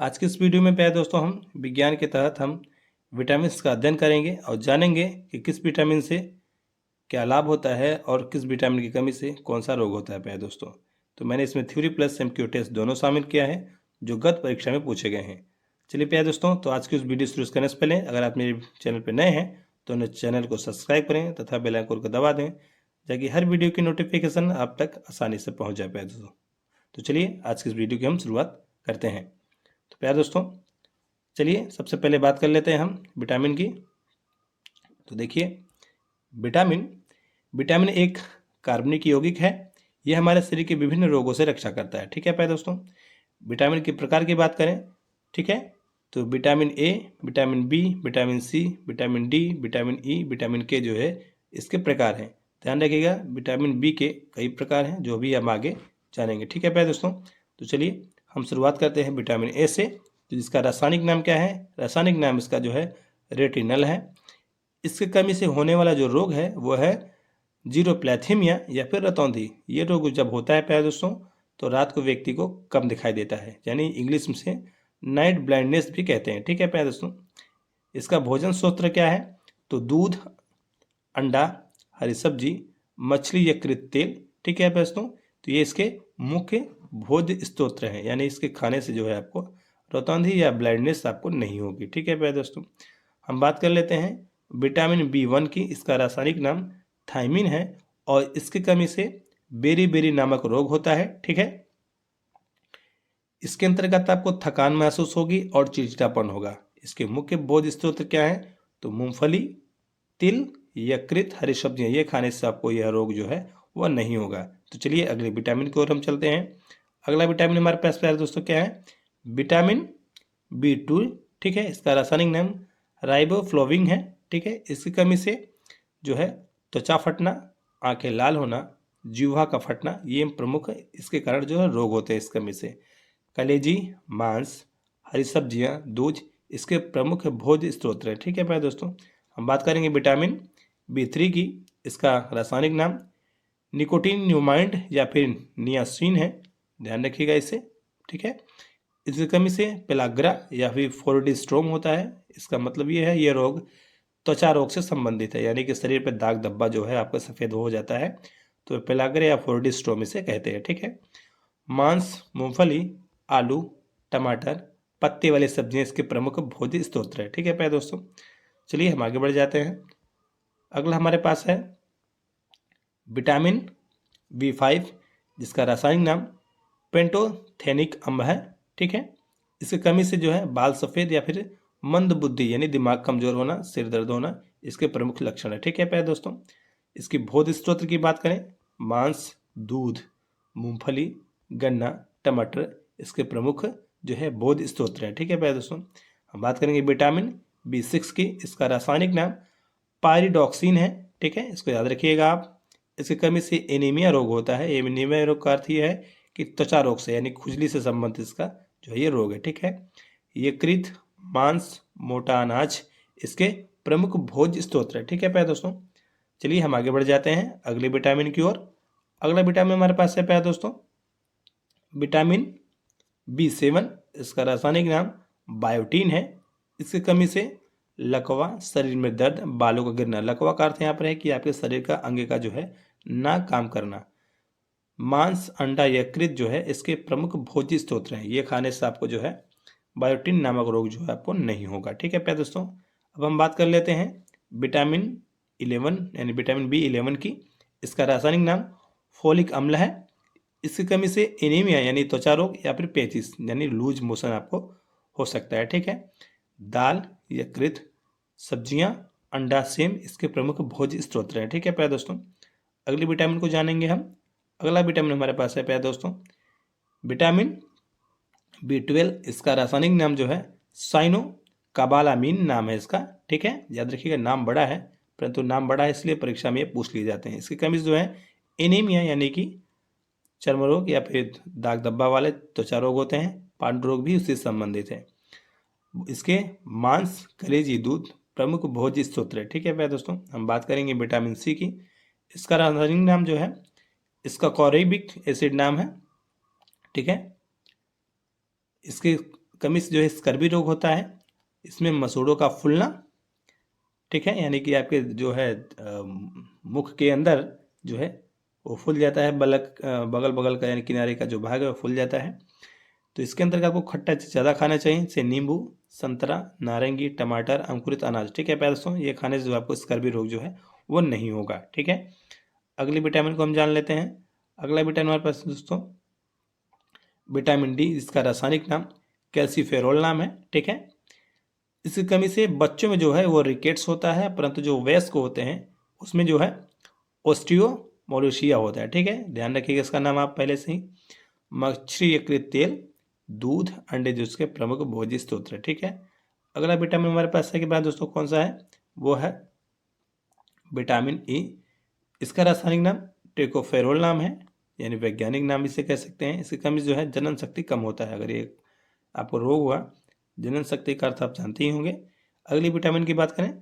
आज की इस वीडियो में प्यारे दोस्तों हम विज्ञान के तहत हम विटामिन का अध्ययन करेंगे और जानेंगे कि किस विटामिन से क्या लाभ होता है और किस विटामिन की कमी से कौन सा रोग होता है प्यारे दोस्तों। तो मैंने इसमें थ्योरी प्लस एमक्यू टेस्ट दोनों शामिल किया है जो गत परीक्षा में पूछे गए हैं। चलिए प्यारे दोस्तों, तो आज की उस वीडियो शुरू करने से पहले अगर आप मेरे चैनल पर नए हैं तो चैनल को सब्सक्राइब करें तथा बेल आइकन को दबा दें ताकि हर वीडियो की नोटिफिकेशन आप तक आसानी से पहुँच जाए प्यारे दोस्तों। तो चलिए आज की इस वीडियो की हम शुरुआत करते हैं। तो प्यारे दोस्तों, चलिए सबसे पहले बात कर लेते हैं हम विटामिन की। तो देखिए, विटामिन विटामिन एक कार्बनिक यौगिक है। यह हमारे शरीर के विभिन्न रोगों से रक्षा करता है। ठीक है प्यारे दोस्तों, विटामिन के प्रकार की बात करें, ठीक है, तो vitamin A, vitamin B, vitamin C, vitamin D, vitamin E, vitamin K जो है इसके प्रकार हैं। ध्यान रखिएगा, विटामिन बी के कई प्रकार हैं जो भी हम आगे जानेंगे। ठीक है प्यारे दोस्तों, तो चलिए हम शुरुआत करते हैं विटामिन ए से। तो जिसका रासायनिक नाम क्या है? रासायनिक नाम इसका जो है रेटिनल है। इसकी कमी से होने वाला जो रोग है वो है जीरोप्लैथीमिया या फिर रतौंधी। ये रोग जब होता है प्यारे दोस्तों तो रात को व्यक्ति को कम दिखाई देता है, यानी इंग्लिश में से नाइट ब्लाइंडनेस भी कहते हैं। ठीक है प्यारे दोस्तों, इसका भोजन स्रोत क्या है? तो दूध, अंडा, हरी सब्जी, मछली, यकृत तेल। ठीक है प्यारे दोस्तों, तो ये इसके मुख्य भोज्य स्रोत हैं, यानी इसके खाने से जो है आपको रतौंधी या ब्लाइंडनेस आपको नहीं होगी। ठीक है प्यारे दोस्तों, हम बात कर लेते हैं विटामिन बी1 की। इसका रासायनिक नाम थायमिन है और इसकी कमी से बेरी बेरी नामक रोग होता है। ठीक है, इसके अंतर्गत आपको थकान महसूस होगी और चिड़चिड़ापन होगा। इसके मुख्य भोज्य स्रोत क्या है? तो मूंगफली, तिल, यकृत, हरी सब्जियां। ये खाने से आपको यह रोग जो है वह नहीं होगा। तो चलिए अगले विटामिन की ओर हम चलते हैं। अगला विटामिन हमारे पास प्यारे दोस्तों क्या है? विटामिन बी2। ठीक है, इसका रासायनिक नाम राइबोफ्लोविन है। ठीक है, इसकी कमी से जो है त्वचा फटना, आंखें लाल होना, जीवा का फटना, ये प्रमुख इसके कारण जो है रोग होते हैं इस कमी से। कलेजी, मांस, हरी सब्जियां, दूध इसके प्रमुख भोज्य स्रोत हैं। ठीक है प्यारे दोस्तों, हम बात करेंगे विटामिन बी3 की। इसका रासायनिक नाम निकोटिनियोमाइड या फिर नियासिन है। ध्यान रखिएगा इसे। ठीक है, इसकी कमी से पेलाग्रा या फिर फोर्डिस्ट्रोम होता है। इसका मतलब ये है ये रोग त्वचा रोग से संबंधित है, यानी कि शरीर पर दाग धब्बा जो है आपका सफ़ेद हो जाता है, तो पेलाग्रा या फोर्डिस्ट्रोम इसे कहते हैं। ठीक है, मांस, मूंगफली, आलू, टमाटर, पत्ते वाली सब्जियां इसके प्रमुख भोज्य स्रोत है। ठीक है प्यारे दोस्तों, चलिए हम आगे बढ़ जाते हैं। अगला हमारे पास है विटामिन बी5, जिसका रासायनिक नाम पेंटोथेनिक अम्ल है। ठीक है, इसकी कमी से जो है बाल सफ़ेद या फिर मंद बुद्धि यानी दिमाग कमजोर होना, सिर दर्द होना इसके प्रमुख लक्षण है। ठीक है प्यारे दोस्तों, इसकी भोज्य स्रोत की बात करें, मांस, दूध, मूंगफली, गन्ना, टमाटर इसके प्रमुख जो है भोज्य स्रोत हैं। ठीक है प्यारे दोस्तों, हम बात करेंगे विटामिन बी6 की। इसका रासायनिक नाम पायरिडॉक्सिन है। ठीक है, इसको याद रखिएगा आप। इसकी कमी से एनीमिया रोग होता है। एनीमिया रोग का अर्थ यह है कि त्वचा रोग से यानी खुजली से संबंधित इसका जो है ये रोग है। ठीक है, यकृत, मांस, मोटा अनाज इसके प्रमुख भोज्य स्रोत है। ठीक है प्यारे दोस्तों, चलिए हम आगे बढ़ जाते हैं अगले विटामिन की ओर। अगला विटामिन हमारे पास है प्यारे दोस्तों विटामिन बी7। इसका रासायनिक नाम बायोटीन है। इसकी कमी से लकवा, शरीर में दर्द, बालों का गिरना। लकवा का अर्थ यहाँ पर है कि आपके शरीर का अंग का जो है ना काम करना। मांस, अंडा, यकृत जो है इसके प्रमुख भोज्य स्रोत हैं। ये खाने से आपको जो है बायोटीन नामक रोग जो है आपको नहीं होगा। ठीक है प्यारे दोस्तों, अब हम बात कर लेते हैं विटामिन 11 यानी विटामिन बी11 की। इसका रासायनिक नाम फोलिक अम्ल है। इसकी कमी से एनीमिया यानी त्वचा रोग या फिर पेचिस यानी लूज मोशन आपको हो सकता है। ठीक है, दाल, यकृत, सब्जियां, अंडा, सेम इसके प्रमुख भोज्य स्रोत हैं। ठीक है प्यारे दोस्तों, अगली विटामिन को जानेंगे हम। अगला विटामिन हमारे पास है प्यारे दोस्तों विटामिन बी12। इसका रासायनिक नाम जो है साइनो काबालामीन नाम है इसका। ठीक है, याद रखिएगा नाम बड़ा है, परंतु नाम बड़ा है इसलिए परीक्षा में ये पूछ लिए जाते हैं। इसकी कमी जो है एनीमिया यानी कि चर्म रोग या फिर दाग धब्बा वाले त्वचा रोग होते हैं। पांडु रोग भी उससे संबंधित है। इसके मांस, कलेजी, दूध प्रमुख भोज्य स्रोत है। ठीक है प्यारे दोस्तों, हम बात करेंगे विटामिन सी की। इसका रासायनिक नाम जो है इसका कॉरेबिक एसिड नाम है। ठीक है, इसकी कमी से जो है स्कर्वी रोग होता है। इसमें मसूड़ों का फूलना, ठीक है, यानी कि आपके जो है मुख के अंदर जो है वो फूल जाता है, बगल बगल का यानी किनारे का जो भाग है वो फूल जाता है। तो इसके अंदर आपको खट्टा चीज ज़्यादा खाना चाहिए, जैसे नींबू, संतरा, नारंगी, टमाटर, अंकुरित अनाज, ठीक है प्यारे दोस्तों। ये खाने से जो आपको स्कर्वी रोग जो है वो नहीं होगा, ठीक है। अगली विटामिन को हम जान लेते हैं। अगला विटामिन हमारे पास दोस्तों विटामिन डी, जिसका रासायनिक नाम कैल्सीफेरोल नाम है, ठीक है। इसकी कमी से बच्चों में जो है वो रिकेट्स होता है, परंतु जो वयस्क होते हैं उसमें जो है ओस्टियोमोलोशिया होता है, ठीक है। ध्यान रखिएगा इसका नाम आप पहले से ही। मछली यकृत तेल, दूध, अंडे जो उसके प्रमुख भोज्य स्रोत है, ठीक है। अगला विटामिन हमारे पास है कि बाद दोस्तों कौन सा है, वो है विटामिन ई। इसका रासायनिक नाम टेकोफेरोल नाम है, यानी वैज्ञानिक नाम इसे कह सकते हैं। इसकी कमी जो है जनन शक्ति कम होता है। अगर ये आपको रोग हुआ, जनन शक्ति का अर्थ आप जानते ही होंगे। अगली विटामिन की बात करें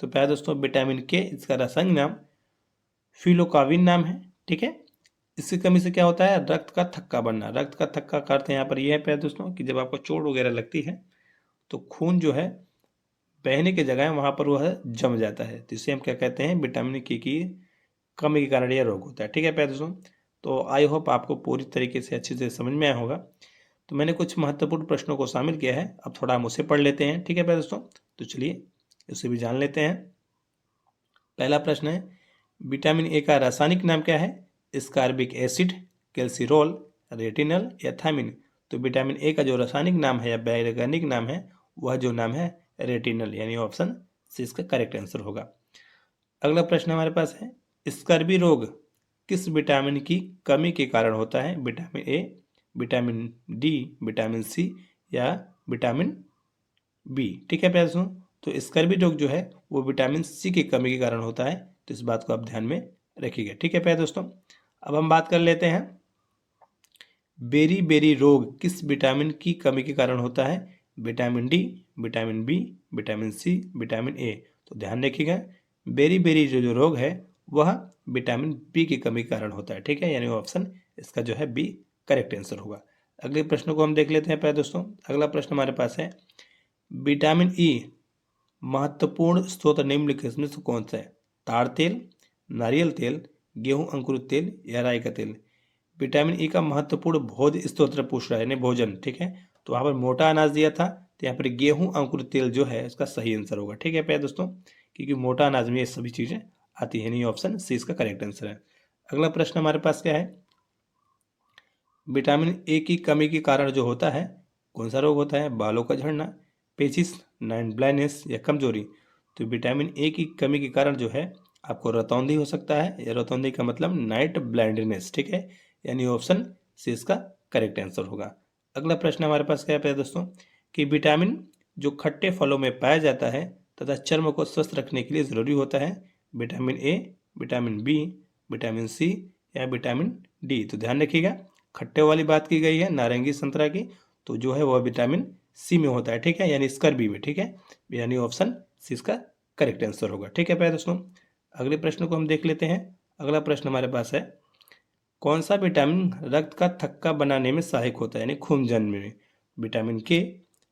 तो प्यारे दोस्तों विटामिन के, इसका रासायनिक नाम फिलोकाविन नाम है, ठीक है। इसकी कमी से क्या होता है, रक्त का थक्का बनना। रक्त का थक्का का अर्थ यहाँ पर यह है प्यारे दोस्तों कि जब आपको चोट वगैरह लगती है तो खून जो है बहने की जगह वहाँ पर वह जम जाता है, तो इसे हम क्या कहते हैं, विटामिन के की कमी के कारण यह रोग होता है, ठीक है प्यारे दोस्तों। तो आई होप आपको पूरी तरीके से अच्छे से समझ में आया होगा। तो मैंने कुछ महत्वपूर्ण प्रश्नों को शामिल किया है, अब थोड़ा हम उसे पढ़ लेते हैं, ठीक है प्यारे दोस्तों। तो चलिए उसे भी जान लेते हैं। पहला प्रश्न है, विटामिन ए का रासायनिक नाम क्या है, स्कारबिक एसिड, कैल्सिरोल, रेटिनल या थामिन। तो विटामिन ए का जो रासायनिक नाम है या वैज्ञानिक नाम है वह जो नाम है रेटिनल, यानी ऑप्शन सी इसका करेक्ट आंसर होगा। अगला प्रश्न हमारे पास है, स्कर्वी रोग किस विटामिन की कमी के कारण होता है, vitamin A, vitamin D, vitamin C या विटामिन बी, ठीक है प्यारे दोस्तों। तो स्कर्वी रोग जो है वो विटामिन सी की कमी के कारण होता है, तो इस बात को आप ध्यान में रखिएगा, ठीक है प्यारे दोस्तों। अब हम बात कर लेते हैं बेरी बेरी रोग किस विटामिन की कमी के कारण होता है, vitamin D, vitamin B, vitamin C, vitamin A. तो ध्यान रखिएगा बेरी बेरी जो रोग है वह विटामिन बी की कमी के कारण होता है, ठीक है, यानी ऑप्शन इसका जो है बी करेक्ट आंसर होगा। अगले प्रश्न को हम देख लेते हैं प्यारे दोस्तों। अगला प्रश्न हमारे पास है, विटामिन ई महत्वपूर्ण स्रोत निम्नलिखित में से कौन सा है, ताड़ तेल, नारियल तेल, गेहूं अंकुरित तेल या राई का तेल। विटामिन ई का महत्वपूर्ण भोज्य स्रोत पूछ रहा है, यानी भोजन, ठीक है। तो वहाँ पर मोटा अनाज दिया था, तो यहाँ पर गेहूं अंकुरित तेल जो है इसका सही आंसर होगा, ठीक है प्यारे दोस्तों, क्योंकि मोटा अनाज में ये सभी चीज़ें आती है, नहीं ऑप्शन सी इसका करेक्ट आंसर है। अगला प्रश्न हमारे पास क्या है, विटामिन ए की कमी के कारण जो होता है कौन सा रोग होता है, बालों का झड़ना, पेचिस, नाइट ब्लाइंडनेस या कमजोरी। तो विटामिन ए की कमी के कारण जो है आपको रतौंधी हो सकता है, या रतौंधी का मतलब नाइट ब्लाइंडनेस, ठीक है, यानी ऑप्शन सी इसका करेक्ट आंसर होगा। अगला प्रश्न हमारे पास क्या है दोस्तों, कि विटामिन जो खट्टे फलों में पाया जाता है तथा चर्म को स्वस्थ रखने के लिए ज़रूरी होता है, vitamin A, vitamin B, vitamin C या विटामिन डी। तो ध्यान रखिएगा खट्टे वाली बात की गई है नारंगी संतरा की, तो जो है वह विटामिन सी में होता है, ठीक है, यानी स्कर्वी में, ठीक है, यानी ऑप्शन सी इसका करेक्ट आंसर होगा, ठीक है प्यारे दोस्तों। अगले प्रश्न को हम देख लेते हैं। अगला प्रश्न हमारे पास है, कौन सा विटामिन रक्त का थक्का बनाने में सहायक होता है, यानी खून जन्म में, vitamin K,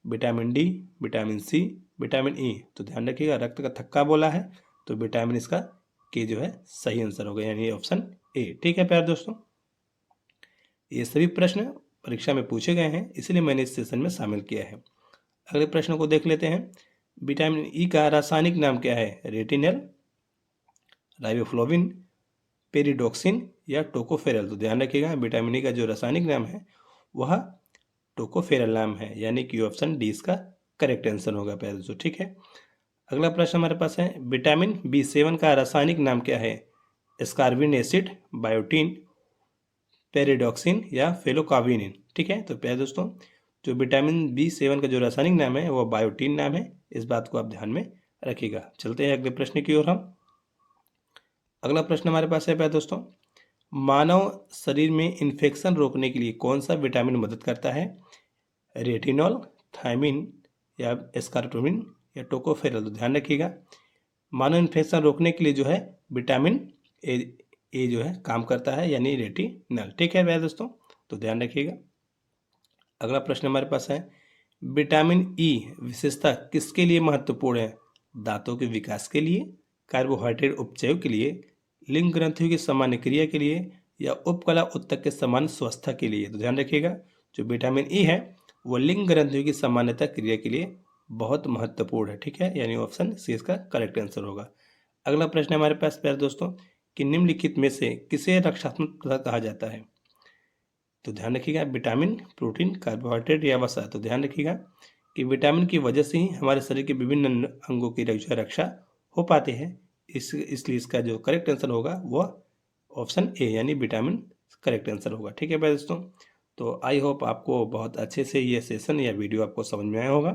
vitamin D, vitamin C, vitamin E. तो ध्यान रखिएगा रक्त का थक्का बोला है, तो विटामिन इसका के जो है सही आंसर होगा, यानी ऑप्शन ए, ठीक है प्यारे दोस्तों। ये सभी प्रश्न परीक्षा में पूछे गए हैं, इसलिए मैंने इस सेशन में शामिल किया है। अगले प्रश्न को देख लेते हैं, विटामिन ई का रासायनिक नाम क्या है, रेटिनल, राइबोफ्लोविन, पेरिडोक्सिन या टोकोफेरल। तो ध्यान रखिएगा विटामिन ई का जो रासायनिक नाम है वह टोकोफेरल नाम है, यानी कि ऑप्शन डी इसका करेक्ट आंसर होगा प्यारे दोस्तों, ठीक है। अगला प्रश्न हमारे पास है, विटामिन बी7 का रासायनिक नाम क्या है, एस्कॉर्बिन एसिड, बायोटीन, पेरिडोक्सिन या फेलोकाविनिन, ठीक है। तो प्यारे दोस्तों जो विटामिन बी7 का जो रासायनिक नाम है वह बायोटीन नाम है, इस बात को आप ध्यान में रखिएगा। चलते हैं अगले प्रश्न की ओर हम। अगला प्रश्न हमारे पास है प्यारे दोस्तों, मानव शरीर में इन्फेक्शन रोकने के लिए कौन सा विटामिन मदद करता है, रेटिनॉल, थायमिन या एस्कार्टोमिन या टोकोफेरल। तो ध्यान रखिएगा मानव इन्फेक्शन रोकने के लिए जो है विटामिन ए जो है काम करता है, यानी रेटिनल, ठीक है प्यारे दोस्तों, तो ध्यान रखिएगा। अगला प्रश्न हमारे पास है, विटामिन ई विशेषता किसके लिए महत्वपूर्ण है? दांतों के विकास के लिए, कार्बोहाइड्रेट उपचय के लिए, लिंग ग्रंथियों की सामान्य क्रिया के लिए, या उपकला उत्तक के समान स्वस्थता के लिए। तो ध्यान रखिएगा, जो विटामिन ई है वो लिंग ग्रंथियों की सामान्यता क्रिया के लिए बहुत महत्वपूर्ण है। ठीक है, यानी ऑप्शन सी इसका करेक्ट आंसर होगा। अगला प्रश्न है हमारे पास प्यारे दोस्तों कि निम्नलिखित में से किसे रक्षात्मक पदार्थ कहा जाता है? तो ध्यान रखिएगा, विटामिन, प्रोटीन, कार्बोहाइड्रेट या वसा। तो ध्यान रखिएगा कि विटामिन की वजह से ही हमारे शरीर के विभिन्न अंगों की रक्षा हो पाते हैं। इसलिए इसका जो करेक्ट आंसर होगा वह ऑप्शन ए यानी विटामिन करेक्ट आंसर होगा। ठीक है प्यारे दोस्तों, तो आई होप आपको बहुत अच्छे से ये सेशन या वीडियो आपको समझ में आया होगा।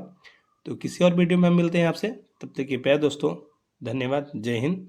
तो किसी और वीडियो में हम मिलते हैं आपसे, तब तक के प्यारे दोस्तों धन्यवाद। जय हिंद।